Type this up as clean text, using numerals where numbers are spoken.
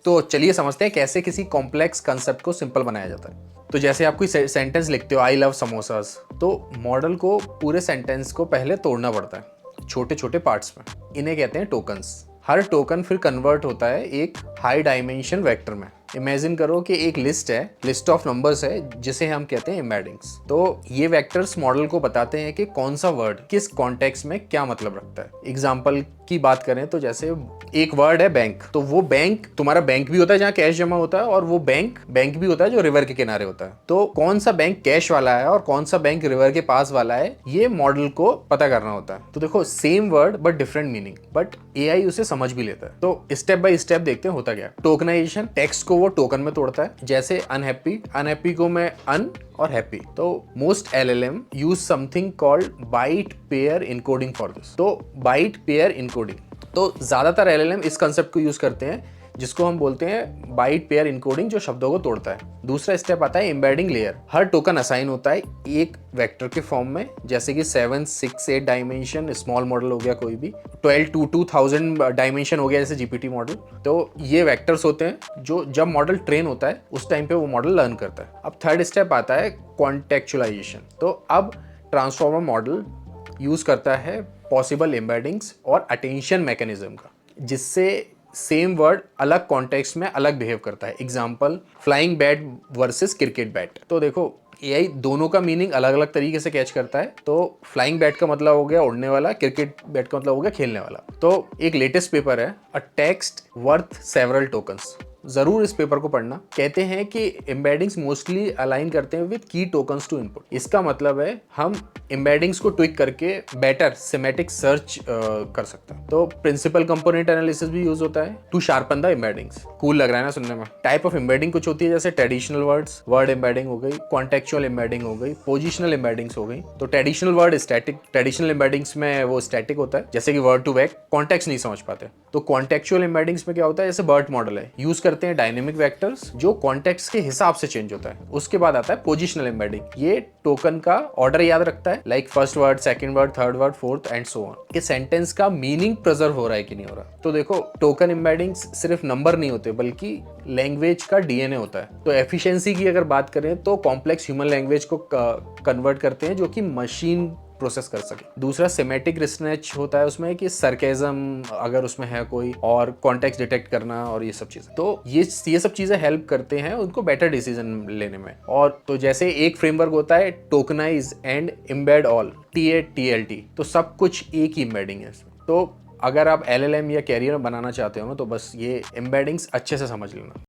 तो चलिए समझते हैं कैसे किसी कॉम्प्लेक्स कंसेप्ट को सिंपल बनाया जाता है। तो जैसे आप कोई सेंटेंस लिखते हो, आई लव समोसास, तो मॉडल को पूरे सेंटेंस को पहले तोड़ना पड़ता है छोटे छोटे पार्ट्स में। इन्हें कहते हैं टोकन्स। हर टोकन फिर कन्वर्ट होता है एक हाई डायमेंशन वेक्टर में। इमेजिन करो कि एक लिस्ट है, लिस्ट ऑफ नंबर्स है, जिसे हम कहते हैं एम्बेडिंग्स। तो ये वेक्टर्स मॉडल को बताते हैं कि कौन सा वर्ड किस कॉन्टेक्स्ट में क्या मतलब रखता है। एग्जाम्पल की बात करें तो जैसे एक वर्ड है बैंक, तो वो बैंक तुम्हारा बैंक भी होता है जहाँ कैश जमा होता है, और वो बैंक भी होता है जो रिवर के किनारे होता है। तो कौन सा बैंक कैश वाला है और कौन सा बैंक रिवर के पास वाला है, ये मॉडल को पता करना होता है। तो देखो, same word but different meaning, but AI उसे समझ भी लेता है। तो स्टेप बाय स्टेप देखते हैं होता क्या। टोकनाइजेशन, टेक्स्ट को वो टोकन में तोड़ता है। जैसे अनहैप्पी को मैं अन और हैप्पी। तो most LLM use something called byte pair encoding for this. तो बाइट पेयर इनकोडिंग, तो ज्यादातर एलएलएम इस कंसेप्ट को यूज करते हैं जिसको हम बोलते हैं बाइट पेयर इनकोडिंग, जो शब्दों को तोड़ता है। दूसरा स्टेप आता है एम्बेडिंग लेयर। हर टोकन असाइन होता है एक वेक्टर के फॉर्म में, जैसे कि 7, 6, 8 डायमेंशन स्मॉल मॉडल हो गया, कोई भी 12 to 2000 डायमेंशन हो गया जैसे जीपीटी मॉडल। तो ये वेक्टर्स होते हैं जो जब मॉडल ट्रेन होता है उस टाइम पे वो मॉडल लर्न करता है। अब थर्ड स्टेप आता है कॉन्टेक्चुअलाइजेशन। तो अब ट्रांसफॉर्मर मॉडल यूज करता है पॉसिबल एम्बेडिंग्स और अटेंशन मैकेनिज्म का, जिससे सेम वर्ड अलग कॉन्टेक्स्ट में अलग बिहेव करता है। Example, flying bat versus cricket bat. तो देखो, एआई दोनों का मीनिंग अलग अलग तरीके से कैच करता है। तो फ्लाइंग बैट का मतलब हो गया उड़ने वाला, क्रिकेट बैट का मतलब हो गया खेलने वाला। तो एक लेटेस्ट पेपर है, a text worth several tokens. जरूर इस पेपर को पढ़ना। कहते हैं कि एम्बेडिंग्स मोस्टली अलाइन करते हैं विद की टोकन्स टू इनपुट। इसका मतलब है हम एम्बेडिंग्स को ट्विक करके बेटर सिमेटिक सर्च कर सकते हैं। तो प्रिंसिपल कंपोनेंट एनालिसिस भी यूज होता है to sharpen the embeddings. Cool लग रहा है ना सुनने में। टाइप ऑफ एम्बेडिंग कुछ होती है, जैसे ट्रेडिशनल वर्ड्स, वर्ड एम्बेडिंग हो गई, कॉन्टेक्चुअल एम्बेडिंग हो गई, पोजिशनल एम्बेडिंग्स हो गई। तो traditional word static, traditional embeddings में वो स्टैटिक होता है, जैसे कि वर्ड टू बैक, कॉन्टेक्स्ट नहीं समझ पाते। तो कॉन्टेक्चुअल एम्बेडिंग्स में क्या होता है, जैसे बर्ट मॉडल है, यूज करते हैं डायनेमिक वेक्टर्स जो कॉन्टेक्स्ट के हिसाब से चेंज होता है। उसके बाद आता है पोजिशनल एम्बेडिंग। ये टोकन का ऑर्डर याद रखता है, like first word, second word, third word, fourth and so on. कि सेंटेंस का मीनिंग प्रिजर्व हो रहा है कि नहीं हो रहा। तो देखो, टोकन एम्बेडिंग्स सिर्फ नंबर नहीं होते बल्कि लैंग्वेज का डीएनए होता है। तो एफिशिएंसी की अगर बात करें तो कॉम्प्लेक्स ह्यूमन लैंग्वेज को कन्वर्ट करते हैं जो कि मशीन प्रोसेस कर सके। दूसरा सिमेटिक रिसर्च होता है उसमें, कि सरकेज़म अगर उसमें है कोई, और कॉन्टेक्स्ट डिटेक्ट करना और ये सब चीज़ें। तो ये सब चीज़ें हेल्प करते हैं उनको बेटर डिसीजन लेने में। और तो जैसे एक फ्रेमवर्क होता है tokenise and embed all, TATLT। तो सब कुछ एक ही एम्बेडिंग है इसमें। तो अगर आप LLM या कैरियर बनाना चाहते हो ना, तो बस ये एम्बेडिंग्स अच्छे से समझ लेना।